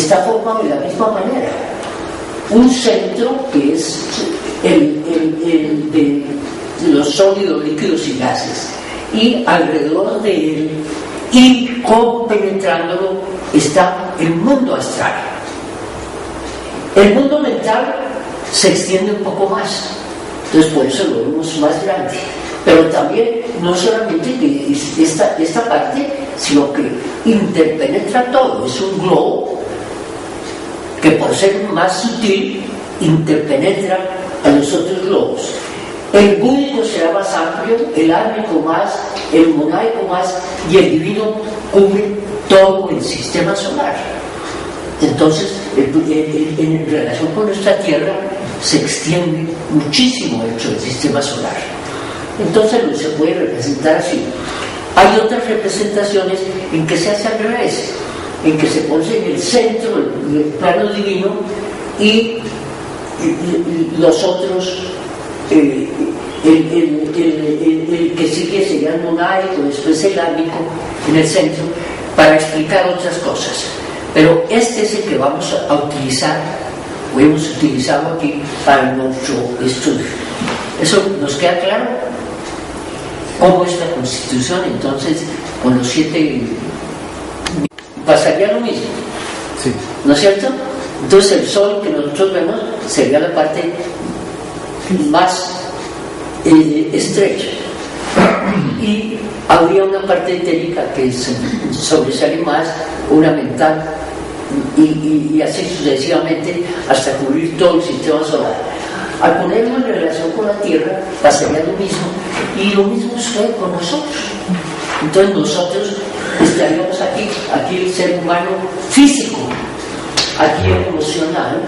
está formado de la misma manera. Un centro que es el de los sólidos, líquidos y gases, y alrededor de él y compenetrándolo está el mundo astral. El mundo mental se extiende un poco más, entonces por eso lo vemos más grande, pero también no solamente que esta parte, sino que interpenetra todo. Es un globo que, por ser más sutil, interpenetra a los otros globos. El búdico será más amplio, el álmico más, el monaico más, y el divino cubre todo el sistema solar. Entonces, en relación con nuestra Tierra, se extiende muchísimo dentro del sistema solar. Entonces, no se puede representar así. Hay otras representaciones en que se hace al revés, en que se pone en el centro del plano divino y los otros, el que sigue sería el monaico, después el álmico en el centro, para explicar otras cosas. Pero este es el que vamos a utilizar, o hemos utilizado aquí para nuestro estudio. ¿Eso nos queda claro? ¿Cómo es la Constitución? Entonces, con los 7 pasaría lo mismo, sí, ¿no es cierto? Entonces el Sol que nosotros vemos sería la parte más estrecha, y habría una parte etérica que sobresale más, una mental, y así sucesivamente hasta cubrir todo el sistema solar. Al ponerlo en relación con la Tierra pasaría lo mismo, y lo mismo sucede con nosotros. Entonces nosotros estaríamos aquí el ser humano físico, aquí el emocional,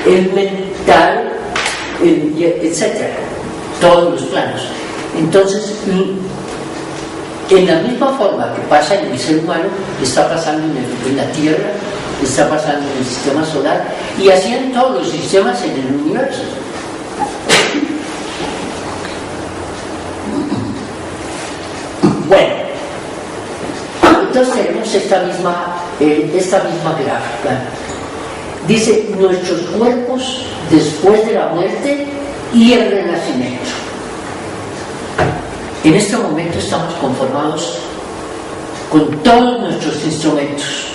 el mental, etcétera, todos los planos. Entonces, en la misma forma que pasa en el ser humano, está pasando en la Tierra, está pasando en el sistema solar, y así en todos los sistemas en el universo. Bueno, entonces tenemos esta misma gráfica. Dice nuestros cuerpos después de la muerte y el renacimiento. En este momento estamos conformados con todos nuestros instrumentos.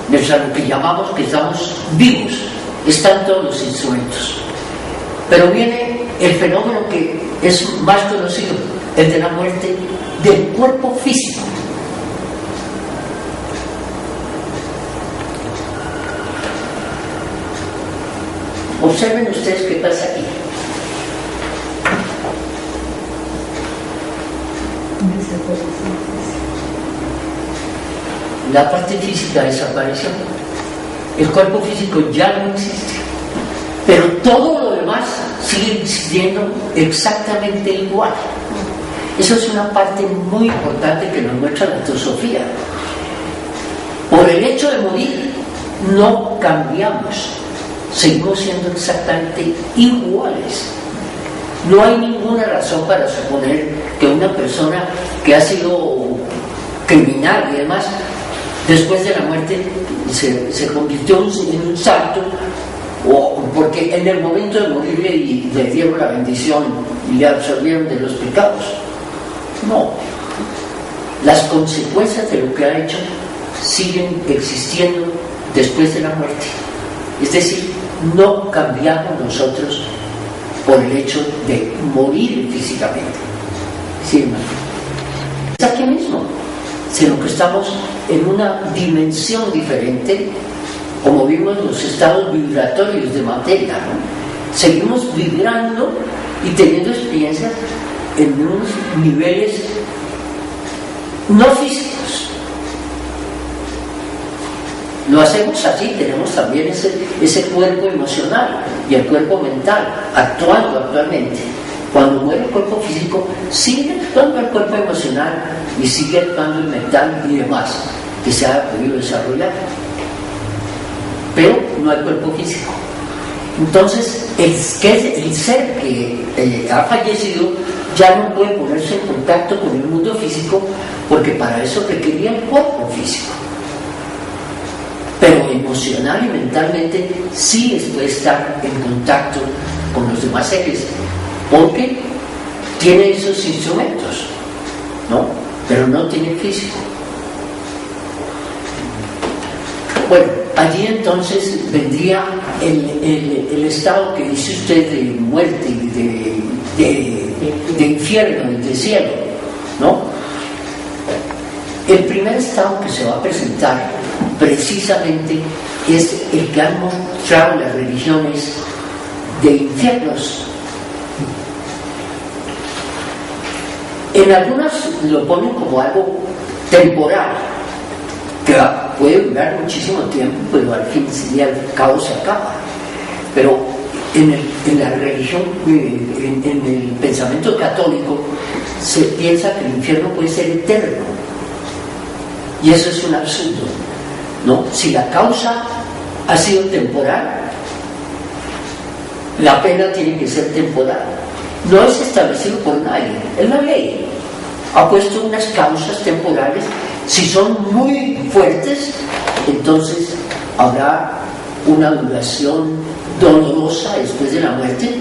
Lo que llamamos que estamos vivos, están todos los instrumentos. Pero viene el fenómeno que es más conocido, el de la muerte del cuerpo físico. Observen ustedes qué pasa aquí. La parte física desapareció, el cuerpo físico ya no existe, pero todo lo demás sigue existiendo exactamente igual. Eso es una parte muy importante que nos muestra la teosofía. Por el hecho de morir no cambiamos, seguimos siendo exactamente iguales. No hay ninguna razón para suponer que una persona que ha sido criminal y demás, después de la muerte se convirtió en un santo, o porque en el momento de morir le dieron la bendición y le absolvieron de los pecados. No, las consecuencias de lo que ha hecho siguen existiendo después de la muerte. Es decir, no cambiamos nosotros por el hecho de morir físicamente. Sí, hermano. Es aquí mismo, sino que estamos en una dimensión diferente, como vimos los estados vibratorios de materia, ¿no? Seguimos vibrando y teniendo experiencias en unos niveles no físicos. Lo hacemos así, tenemos también ese cuerpo emocional y el cuerpo mental actuando actualmente. Cuando muere el cuerpo físico, sigue actuando el cuerpo emocional y sigue actuando el mental y demás que se ha podido desarrollar. Pero no hay cuerpo físico. Entonces, el ser que ha fallecido ya no puede ponerse en contacto con el mundo físico, porque para eso requería el cuerpo físico. pero emocional y mentalmente sí puede estar en contacto con los demás seres, porque tiene esos instrumentos, ¿no? Pero no tiene físico. Bueno, allí entonces vendría el estado que dice usted de muerte, de infierno, de cielo, ¿no? El primer estado que se va a presentar precisamente es el que han mostrado las religiones de infiernos. En algunas lo ponen como algo temporal, que puede durar muchísimo tiempo, pero al fin y al cabo se acaba. Pero en la religión, en el pensamiento católico, se piensa que el infierno puede ser eterno, y eso es un absurdo, ¿no? Si la causa ha sido temporal, la pena tiene que ser temporal. No es establecido por nadie, es la ley. Ha puesto unas causas temporales. Si son muy fuertes, entonces habrá una duración dolorosa después de la muerte,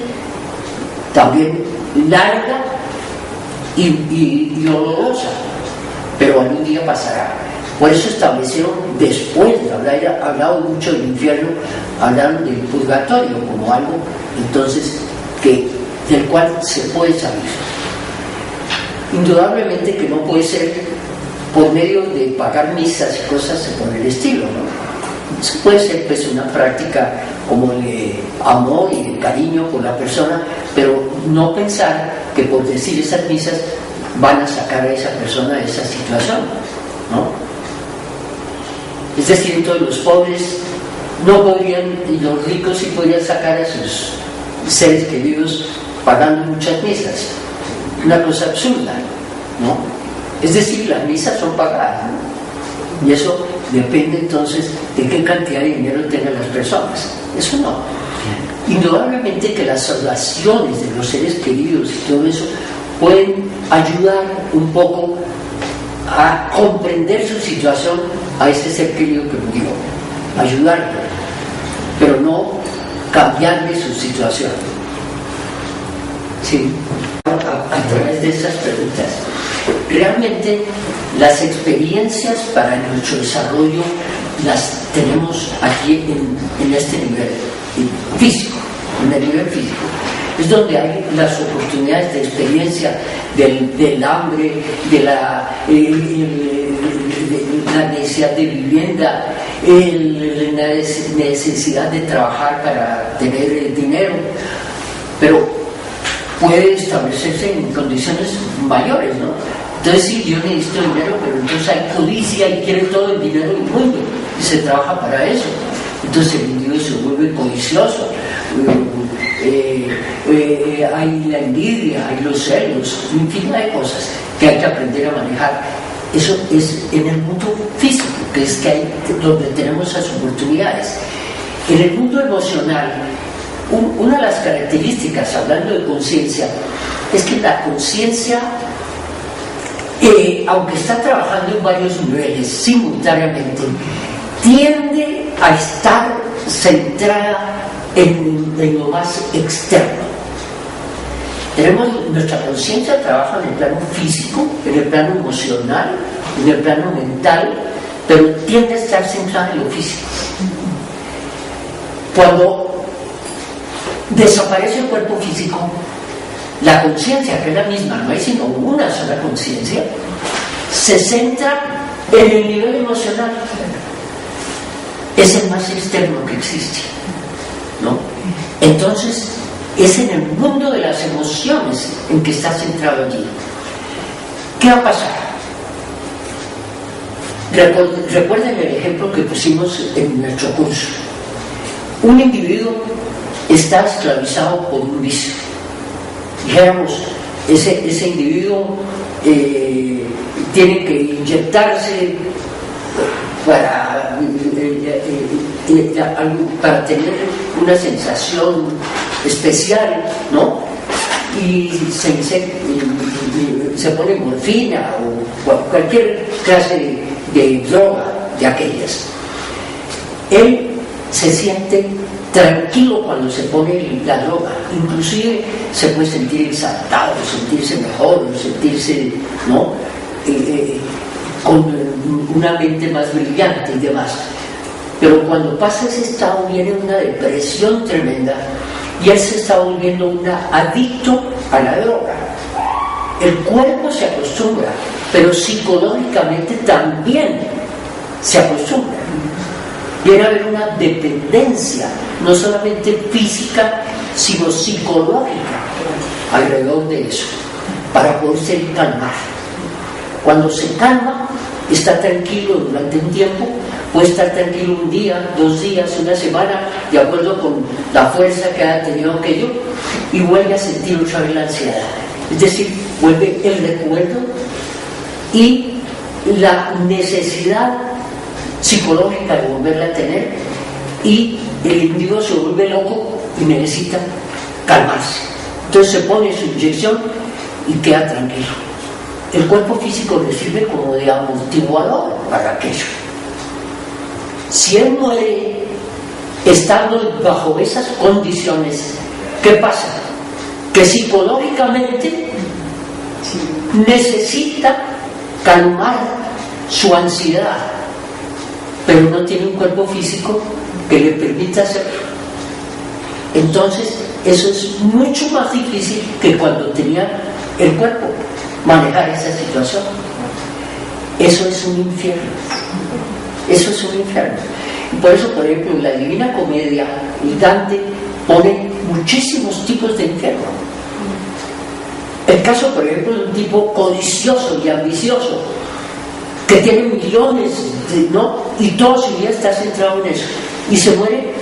también larga y dolorosa, pero algún día pasará. Por eso establecieron, después de haber hablado mucho del infierno, hablaron del purgatorio como algo entonces del cual se puede salir. Indudablemente que no puede ser por medio de pagar misas y cosas por el estilo, ¿no? Eso puede ser pues una práctica como de amor y de cariño por la persona, pero no pensar que por decir esas misas van a sacar a esa persona de esa situación, ¿no? Es decir, entonces los pobres no podrían, y los ricos sí podrían sacar a sus seres queridos pagando muchas misas. Una cosa absurda, ¿no? Es decir, las misas son pagadas, ¿no? Y eso depende entonces de qué cantidad de dinero tengan las personas. Eso no. Indudablemente que las oraciones de los seres queridos y todo eso pueden ayudar un poco a comprender su situación a ese ser querido que murió, ayudarlo, pero no cambiarle su situación. Sí, a través de esas preguntas. Realmente las experiencias para nuestro desarrollo las tenemos aquí en este nivel físico, en el nivel físico. Es donde hay las oportunidades de experiencia del hambre, de la necesidad de vivienda, la necesidad de trabajar para tener dinero, pero puede establecerse en condiciones mayores, ¿no? Entonces sí, yo necesito dinero, pero entonces hay codicia y quiere todo el dinero del mundo y se trabaja para eso. Entonces el individuo se vuelve codicioso, hay la envidia, hay los celos, infinidad de cosas que hay que aprender a manejar. Eso es en el mundo físico, que es que hay, donde tenemos esas oportunidades. En el mundo emocional, una de las características, hablando de conciencia, es que la conciencia, aunque está trabajando en varios niveles simultáneamente, tiende a estar centrada en lo más externo. Nuestra conciencia trabaja en el plano físico, en el plano emocional, en el plano mental, pero tiende a estar centrada en lo físico. Cuando desaparece el cuerpo físico, la conciencia, que es la misma, no hay sino una sola conciencia, se centra en el nivel emocional. Es el más externo que existe, ¿no? Entonces, es en el mundo de las emociones en que está centrado allí. ¿Qué va a pasar? Recuerden el ejemplo que pusimos en nuestro curso. Un individuo está esclavizado por un vicio. Dijéramos, ese individuo tiene que inyectarse para tener una sensación especial, ¿no? Y se pone morfina o cualquier clase de droga de aquellas. él se siente tranquilo cuando se pone la droga, inclusive se puede sentir exaltado, sentirse mejor, sentirse, ¿no? Con una mente más brillante y demás. Pero cuando pasa ese estado viene una depresión tremenda y él se está volviendo un adicto a la droga. El cuerpo se acostumbra, pero psicológicamente también se acostumbra. Viene a haber una dependencia, no solamente física, sino psicológica alrededor de eso, para poderse calmar. Cuando se calma, está tranquilo durante un tiempo, puede estar tranquilo un día, 2 días, una semana, de acuerdo con la fuerza que ha tenido aquello, y vuelve a sentir otra vez la ansiedad. Es decir, vuelve el recuerdo y la necesidad psicológica de volverla a tener, y el individuo se vuelve loco y necesita calmarse. Entonces se pone su inyección y queda tranquilo. El cuerpo físico le sirve como de amortiguador para aquello. Si él muere estando bajo esas condiciones, ¿qué pasa? Que psicológicamente necesita calmar su ansiedad, pero no tiene un cuerpo físico que le permita hacerlo. Entonces eso es mucho más difícil que cuando tenía el cuerpo, manejar esa situación. Eso es un infierno. Eso es un infierno. Y por eso, por ejemplo, en la Divina Comedia, Dante pone muchísimos tipos de infierno. El caso, por ejemplo, de un tipo codicioso y ambicioso, que tiene millones, ¿no? Y toda su vida está centrado en eso. Y se muere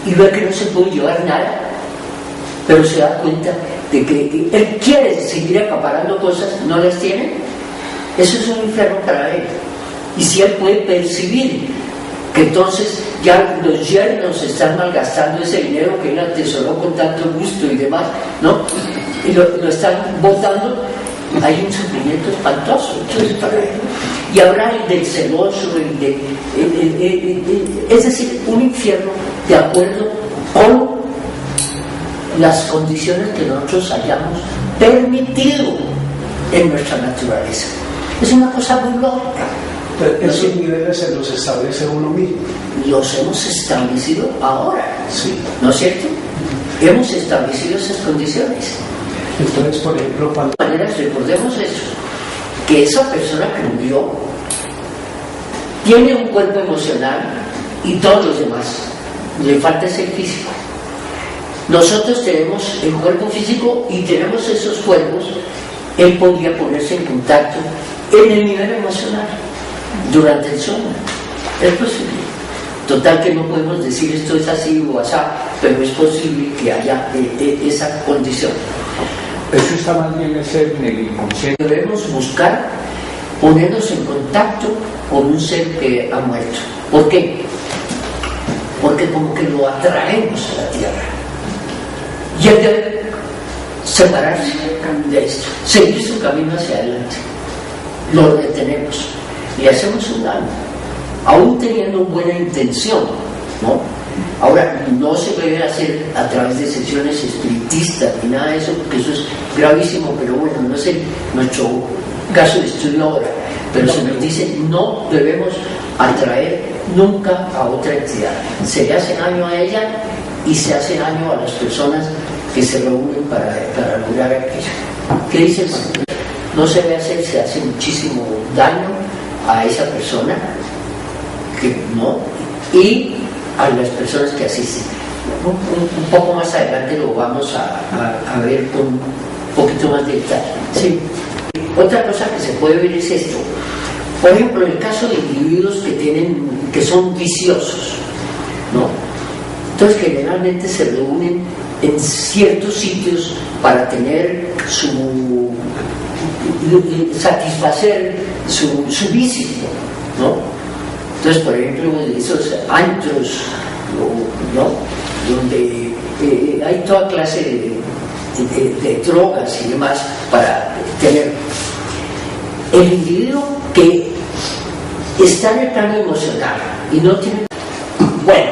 y ve que no se puede llevar nada, pero se da cuenta de que él quiere seguir acaparando cosas, no las tiene. Eso es un infierno para él. Y si él puede percibir que entonces ya los yernos están malgastando ese dinero que él atesoró con tanto gusto y demás, ¿no? Y lo están botando, hay un sufrimiento espantoso. Entonces, para él. Y habrá el del celoso, es decir, un infierno de acuerdo con las condiciones que nosotros hayamos permitido en nuestra naturaleza. Es una cosa muy lógica. Pero esos niveles se los establece uno mismo. Los hemos establecido ahora, sí, ¿no es cierto? Hemos establecido esas condiciones. Entonces, por ejemplo, cuando... De todas maneras, recordemos eso, que esa persona que murió tiene un cuerpo emocional y todos los demás, le falta ese físico. Nosotros tenemos el cuerpo físico y tenemos esos cuerpos. Él podría ponerse en contacto en el nivel emocional durante el sueño. Es posible. Total que no podemos decir esto es así o así, pero es posible que haya esa condición. Eso está más bien en el inconsciente. Debemos buscar ponernos en contacto con un ser que ha muerto. ¿Por qué? Porque como que lo atraemos a la tierra. Y él debe separarse de esto, seguir su camino hacia adelante. Lo detenemos, le hacemos un daño, aún teniendo buena intención, ¿no? Ahora, no se debe hacer a través de sesiones espiritistas ni nada de eso, porque eso es gravísimo, pero bueno, no es nuestro caso de estudio ahora. Pero se nos dice, no debemos atraer nunca a otra entidad. Se le hace daño a ella y se hace daño a las personas que se reúnen para lograr aquello. ¿Qué dices? No se debe hacer, se hace muchísimo daño a esa persona, que no, y a las personas que asisten. Un poco más adelante lo vamos a ver con un poquito más de detalle. Sí. Otra cosa que se puede ver es esto. Por ejemplo, en el caso de individuos que son viciosos, ¿no? Entonces generalmente se reúnen en ciertos sitios para tener satisfacer su vicio, ¿no? Entonces, por ejemplo, esos antros, ¿no? Donde hay toda clase de drogas y demás para tener. El individuo que está en el plano emocional y no tiene... Bueno,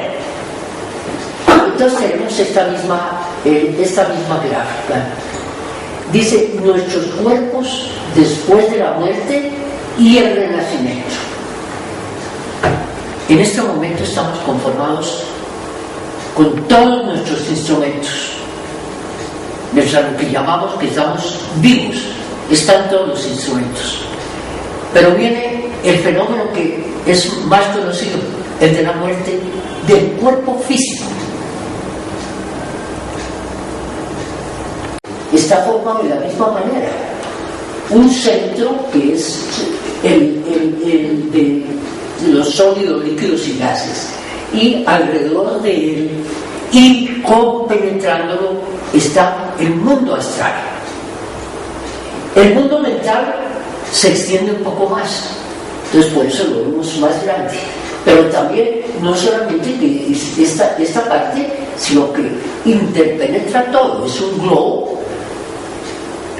entonces tenemos esta misma gráfica. Dice nuestros cuerpos después de la muerte y el renacimiento. En este momento estamos conformados con todos nuestros instrumentos. Mientras lo que llamamos que estamos vivos, están todos los instrumentos. Pero viene el fenómeno que es más conocido, el de la muerte del cuerpo físico. Está formado de la misma manera. Un centro que es el de los sólidos, líquidos y gases, y alrededor de él y compenetrándolo está el mundo astral. El mundo mental se extiende un poco más, entonces por eso lo vemos más grande, pero también no solamente que esta parte, sino que interpenetra todo. Es un globo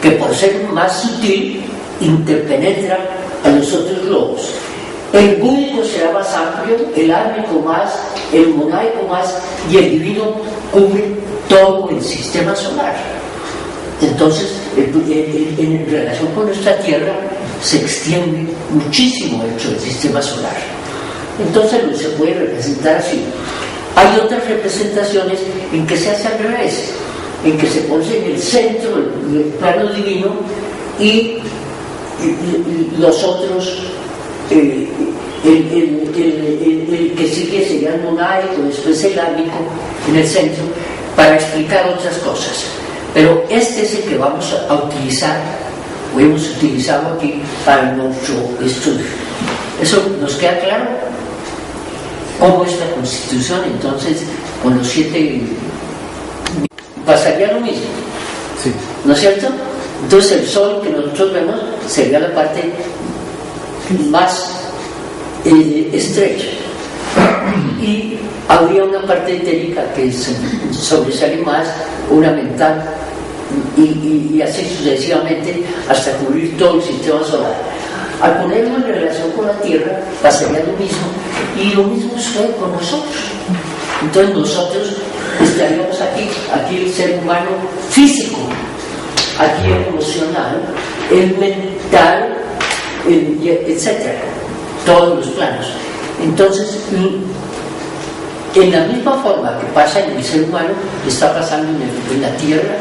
que, por ser más sutil, interpenetra a los otros globos. El búdico será más amplio, el álmico más, el monaico más, y el divino cubre todo el sistema solar. Entonces, en relación con nuestra Tierra, se extiende muchísimo dentro del sistema solar. Entonces, se puede representar así. Hay otras representaciones en que se hace al revés, en que se pone en el centro del plano divino y los otros, el que sigue sería el monaico, después el álmico en el centro, para explicar otras cosas. Pero este es el que vamos a utilizar, o hemos utilizado aquí para nuestro estudio. ¿Eso nos queda claro? ¿Cómo es la Constitución? Entonces, con los 7 pasaría lo mismo, Sí. ¿no es cierto? Entonces el Sol que nosotros vemos sería la parte más estrecha, y habría una parte etérica que sobresale más, una mental, y así sucesivamente hasta cubrir todo el sistema solar. Al ponerlo en relación con la Tierra pasaría lo mismo, y lo mismo sucede con nosotros. Entonces nosotros estaríamos aquí el ser humano físico, aquí el emocional, el mental, etcétera, todos los planos. Entonces, en la misma forma que pasa en el ser humano, está pasando en la Tierra,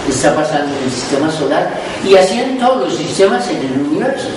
está pasando en el sistema solar, y así en todos los sistemas en el universo.